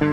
Hey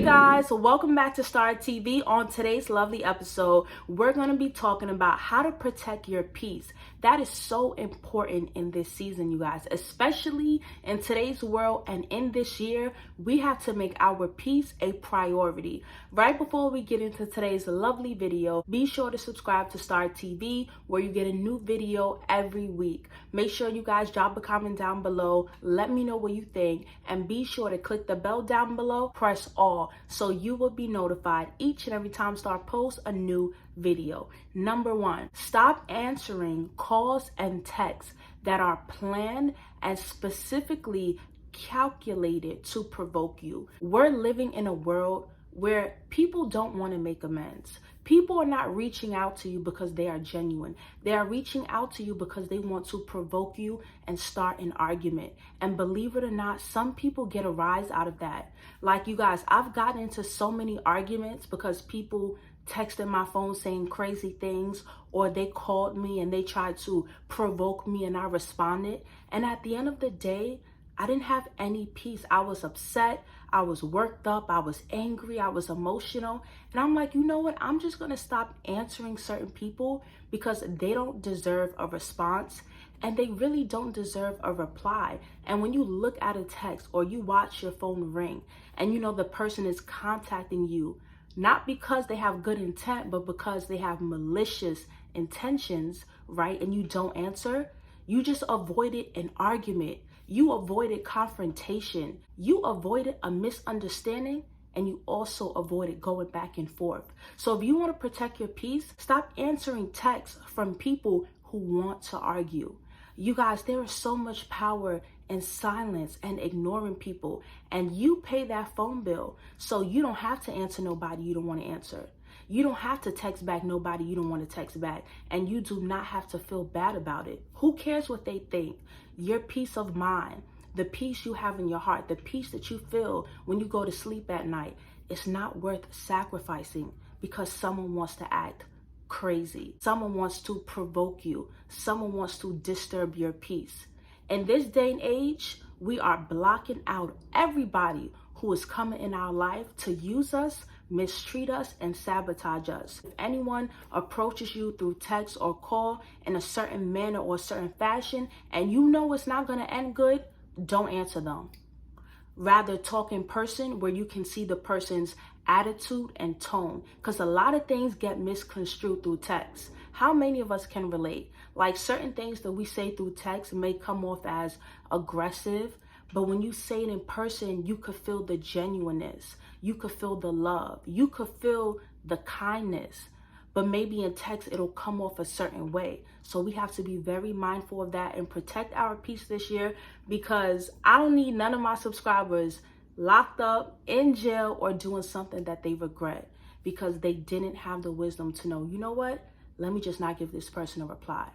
guys, welcome back to Star TV. On today's lovely episode, we're going to be talking about how to protect your peace. That is so important in this season, you guys, especially in today's world and in this year. We have to make our peace a priority. Right before we get into today's lovely video, be sure to subscribe to Star TV, where you get a new video every week. Make sure you guys drop a comment down below. Let me know what you think, and be sure to click the bell down below, press all, so you will be notified each and every time Star posts a new video. Number 1, stop answering calls and texts that are planned and specifically calculated to provoke you. We're living in a world where people don't want to make amends. People are not reaching out to you because they are genuine. They are reaching out to you because they want to provoke you and start an argument. And believe it or not, some people get a rise out of that. Like, you guys, I've gotten into so many arguments because people texted my phone saying crazy things, or they called me and they tried to provoke me and I responded. And at the end of the day, I didn't have any peace. I was upset. I was worked up. I was angry. I was emotional. And I'm like, you know what? I'm just going to stop answering certain people because they don't deserve a response and they really don't deserve a reply. And when you look at a text or you watch your phone ring and you know the person is contacting you, not because they have good intent, but because they have malicious intentions, right? And you don't answer, you just avoided an argument. You avoided confrontation. You avoided a misunderstanding, and you also avoided going back and forth. So if you want to protect your peace, stop answering texts from people who want to argue. You guys, there is so much power in silence and ignoring people, and you pay that phone bill, so you don't have to answer nobody you don't want to answer. You don't have to text back nobody you don't want to text back, and you do not have to feel bad about it. Who cares what they think? Your peace of mind, the peace you have in your heart, the peace that you feel when you go to sleep at night, it's not worth sacrificing because someone wants to act crazy. Someone wants to provoke you. Someone wants to disturb your peace. In this day and age, we are blocking out everybody who is coming in our life to use us, mistreat us, and sabotage us. If anyone approaches you through text or call in a certain manner or a certain fashion, and you know it's not going to end good, don't answer them. Rather, talk in person where you can see the person's attitude and tone, because a lot of things get misconstrued through text. How many of us can relate? Like, certain things that we say through text may come off as aggressive, but when you say it in person, you could feel the genuineness. You could feel the love. You could feel the kindness. But maybe in text, it'll come off a certain way. So we have to be very mindful of that and protect our peace this year, because I don't need none of my subscribers locked up, in jail, or doing something that they regret because they didn't have the wisdom to know, you know what? Let me just not give this person a reply.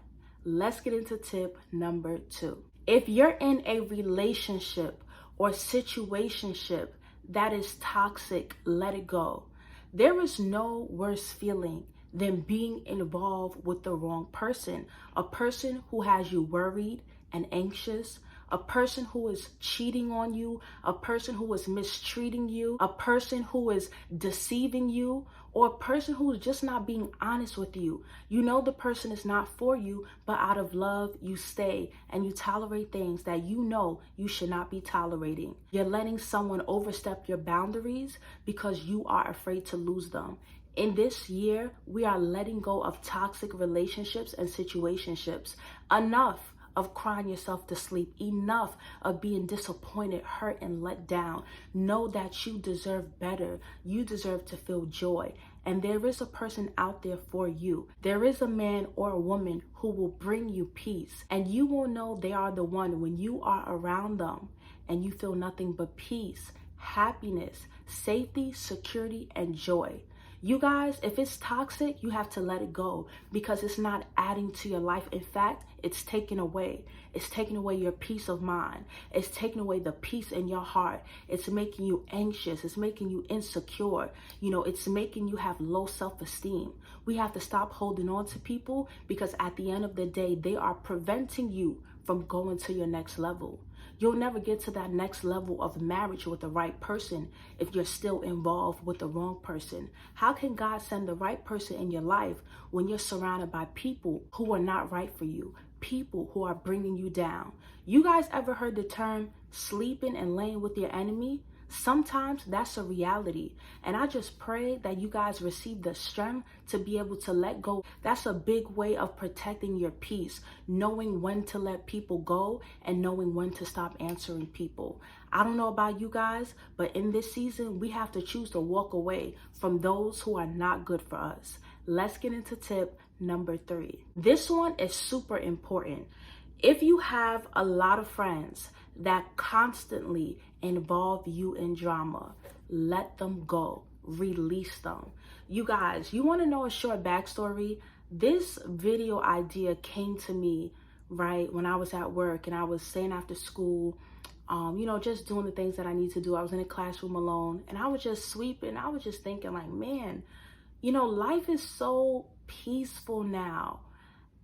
Let's get into tip number 2. If you're in a relationship or situationship that is toxic, let it go. There is no worse feeling than being involved with the wrong person. A person who has you worried and anxious, a person who is cheating on you, a person who is mistreating you, a person who is deceiving you, or a person who is just not being honest with you. You know the person is not for you, but out of love, you stay and you tolerate things that you know you should not be tolerating. You're letting someone overstep your boundaries because you are afraid to lose them. In this year, we are letting go of toxic relationships and situationships. Enough of crying yourself to sleep. Enough of being disappointed, hurt, and let down. Know that you deserve better. You deserve to feel joy. And there is a person out there for you. There is a man or a woman who will bring you peace. And you will know they are the one when you are around them and you feel nothing but peace, happiness, safety, security, and joy. You guys, if it's toxic, you have to let it go because it's not adding to your life. In fact, it's taking away. It's taking away your peace of mind. It's taking away the peace in your heart. It's making you anxious. It's making you insecure. It's making you have low self-esteem. We have to stop holding on to people because at the end of the day, they are preventing you from going to your next level. You'll never get to that next level of marriage with the right person if you're still involved with the wrong person. How can God send the right person in your life when you're surrounded by people who are not right for you, people who are bringing you down? You guys ever heard the term sleeping and laying with your enemy? Sometimes that's a reality. And I just pray that you guys receive the strength to be able to let go. That's a big way of protecting your peace, knowing when to let people go and knowing when to stop answering people. I don't know about you guys, but in this season, we have to choose to walk away from those who are not good for us. Let's get into tip number 3. This one is super important. If you have a lot of friends that constantly involve you in drama, let them go. Release them. You guys, you want to know a short backstory? This video idea came to me right when I was at work and I was staying after school, just doing the things that I need to do. I was in a classroom alone and I was just sweeping. I was just thinking like, man, life is so peaceful now.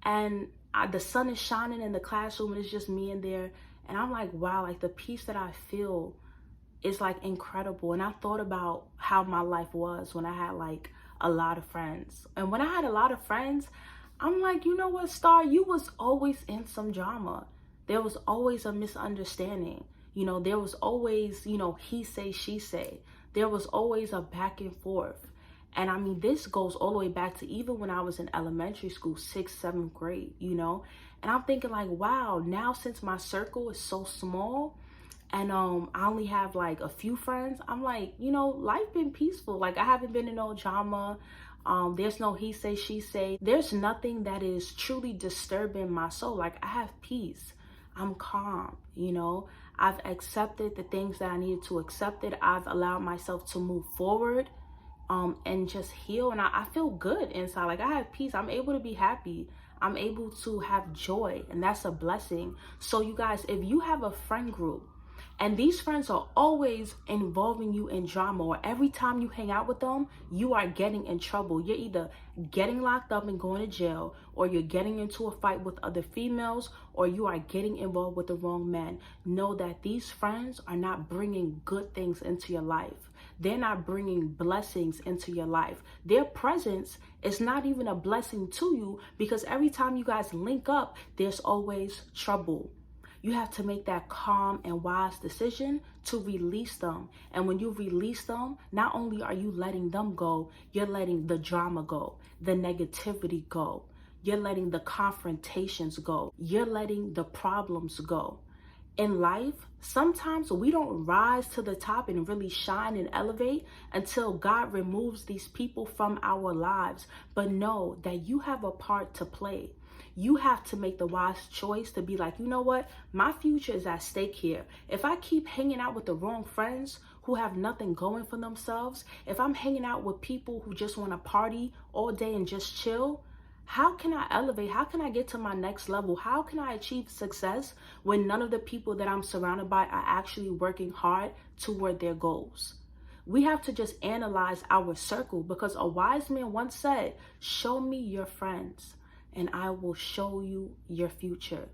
And the sun is shining in the classroom and it's just me in there. And I'm like, wow, like the peace that I feel is like incredible. And I thought about how my life was when I had like a lot of friends. And when I had a lot of friends, I'm like, you know what, Star, you was always in some drama. There was always a misunderstanding. There was always, he say, she say. There was always a back and forth. And I mean, this goes all the way back to even when I was in elementary school, 6th, 7th grade, And I'm thinking like, wow, now since my circle is so small and I only have like a few friends, I'm like, life been peaceful. Like I haven't been in no drama. There's no he say, she say. There's nothing that is truly disturbing my soul. Like I have peace. I'm calm, I've accepted the things that I needed to accept it. I've allowed myself to move forward. And just heal. And I feel good inside. Like I have peace. I'm able to be happy. I'm able to have joy. And that's a blessing. So you guys, if you have a friend group and these friends are always involving you in drama, or every time you hang out with them, you are getting in trouble. You're either getting locked up and going to jail, or you're getting into a fight with other females, or you are getting involved with the wrong men. Know that these friends are not bringing good things into your life. They're not bringing blessings into your life. Their presence is not even a blessing to you because every time you guys link up, there's always trouble. You have to make that calm and wise decision to release them. And when you release them, not only are you letting them go, you're letting the drama go, the negativity go. You're letting the confrontations go. You're letting the problems go. In life, sometimes we don't rise to the top and really shine and elevate until God removes these people from our lives. But know that you have a part to play. You have to make the wise choice to be like, you know what? My future is at stake here. If I keep hanging out with the wrong friends who have nothing going for themselves, if I'm hanging out with people who just want to party all day and just chill, how can I elevate? How can I get to my next level? How can I achieve success when none of the people that I'm surrounded by are actually working hard toward their goals? We have to just analyze our circle because a wise man once said, show me your friends and I will show you your future.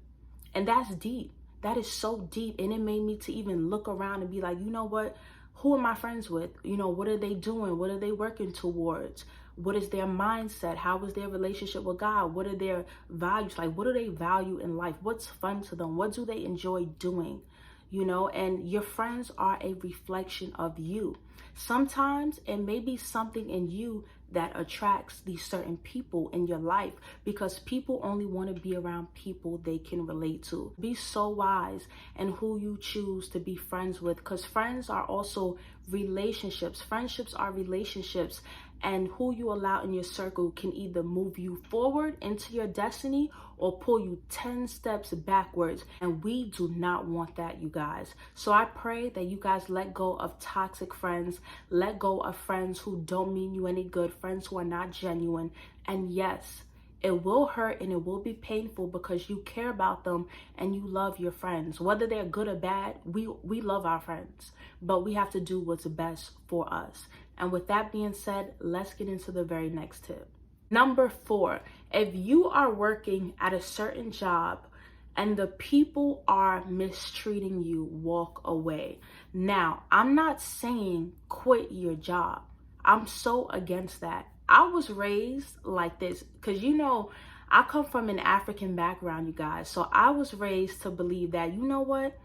And that's deep. That is so deep. And it made me to even look around and be like, you know what? Who am I friends with? What are they doing? What are they working towards? What is their mindset? How is their relationship with God? What are their values? Like, what do they value in life? What's fun to them? What do they enjoy doing? And your friends are a reflection of you. Sometimes it may be something in you that attracts these certain people in your life because people only want to be around people they can relate to. Be so wise in who you choose to be friends with because friends are also relationships. Friendships are relationships. and who you allow in your circle can either move you forward into your destiny or pull you 10 steps backwards. And we do not want that, you guys. So I pray that you guys let go of toxic friends, let go of friends who don't mean you any good, friends who are not genuine. And yes, it will hurt and it will be painful because you care about them and you love your friends. Whether they're good or bad, we love our friends, but we have to do what's best for us. And with that being said, let's get into the very next tip. Number 4, if you are working at a certain job and the people are mistreating you, walk away. Now, I'm not saying quit your job. I'm so against that. I was raised like this because, I come from an African background, you guys. So I was raised to believe that, you know what?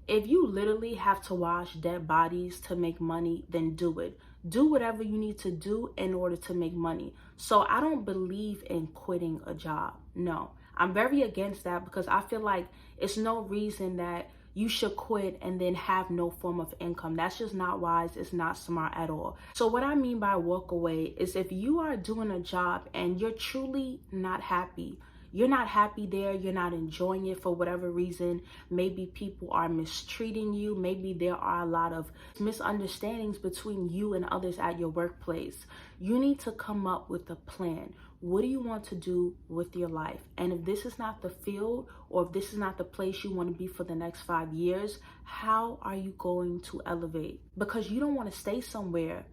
If you literally have to wash dead bodies to make money, then do it. Do whatever you need to do in order to make money. So I don't believe in quitting a job. No, I'm very against that because I feel like it's no reason that you should quit and then have no form of income. That's just not wise. It's not smart at all. So what I mean by walk away is if you are doing a job and you're truly not happy, you're not happy there, you're not enjoying it for whatever reason. Maybe people are mistreating you. Maybe there are a lot of misunderstandings between you and others at your workplace. You need to come up with a plan. What do you want to do with your life? And if this is not the field or if this is not the place you want to be for the next 5 years, how are you going to elevate? Because you don't want to stay somewhere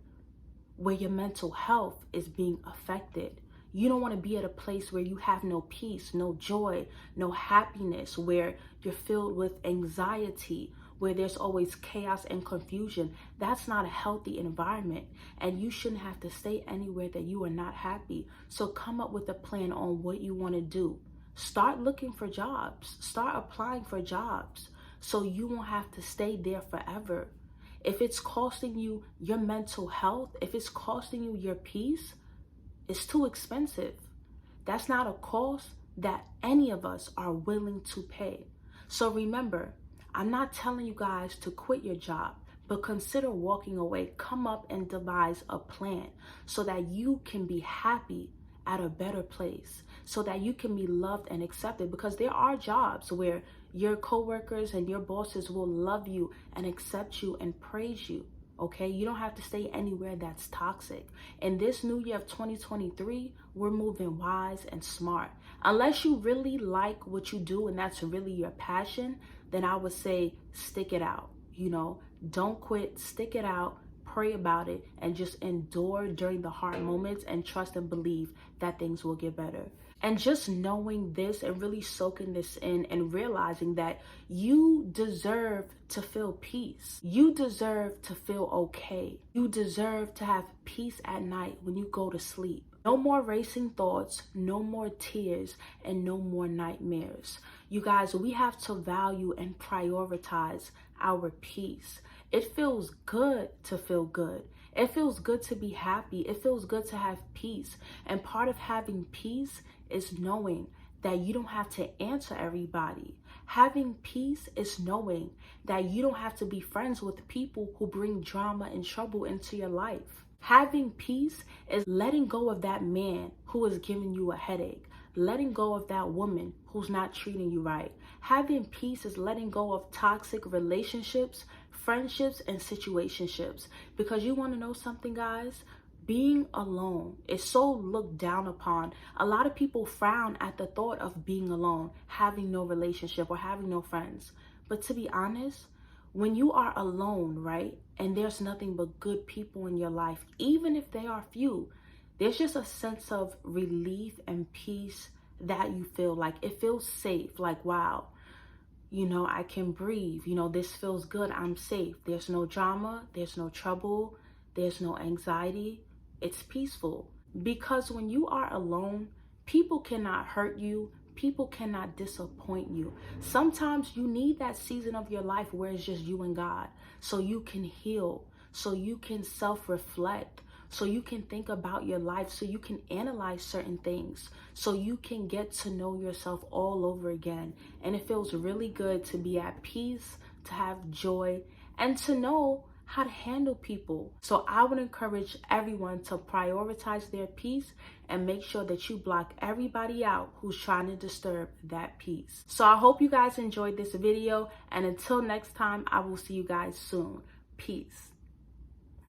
where your mental health is being affected. You don't want to be at a place where you have no peace, no joy, no happiness, where you're filled with anxiety, where there's always chaos and confusion. That's not a healthy environment, and you shouldn't have to stay anywhere that you are not happy. So come up with a plan on what you want to do. Start looking for jobs. Start applying for jobs so you won't have to stay there forever. If it's costing you your mental health, if it's costing you your peace, it's too expensive. That's not a cost that any of us are willing to pay. So remember, I'm not telling you guys to quit your job, but consider walking away. Come up and devise a plan so that you can be happy at a better place, so that you can be loved and accepted, because there are jobs where your coworkers and your bosses will love you and accept you and praise you. Okay, you don't have to stay anywhere that's toxic. In this new year of 2023, we're moving wise and smart. Unless you really like what you do and that's really your passion, then I would say stick it out. Don't quit, stick it out, pray about it, and just endure during the hard moments and trust and believe that things will get better. And just knowing this and really soaking this in and realizing that you deserve to feel peace. You deserve to feel okay. You deserve to have peace at night when you go to sleep. No more racing thoughts, no more tears, and no more nightmares. You guys, we have to value and prioritize our peace. It feels good to feel good. It feels good to be happy. It feels good to have peace. And part of having peace is knowing that you don't have to answer everybody. Having peace is knowing that you don't have to be friends with people who bring drama and trouble into your life. Having peace is letting go of that man who is giving you a headache. Letting go of that woman who's not treating you right. Having peace is letting go of toxic relationships, friendships, and situationships. Because you want to know something, guys? Being alone is so looked down upon. A lot of people frown at the thought of being alone, having no relationship or having no friends. But to be honest, when you are alone, right, and there's nothing but good people in your life, even if they are few, there's just a sense of relief and peace that you feel. Like it feels safe. Like, wow, I can breathe. This feels good. I'm safe. There's no drama. There's no trouble. There's no anxiety. It's peaceful. Because when you are alone, people cannot hurt you. People cannot disappoint you. Sometimes you need that season of your life where it's just you and God, so you can heal, so you can self-reflect, so you can think about your life, so you can analyze certain things, so you can get to know yourself all over again. And it feels really good to be at peace, to have joy, and to know how to handle people. So I would encourage everyone to prioritize their peace and make sure that you block everybody out who's trying to disturb that peace. So I hope you guys enjoyed this video, and until next time, I will see you guys soon. Peace.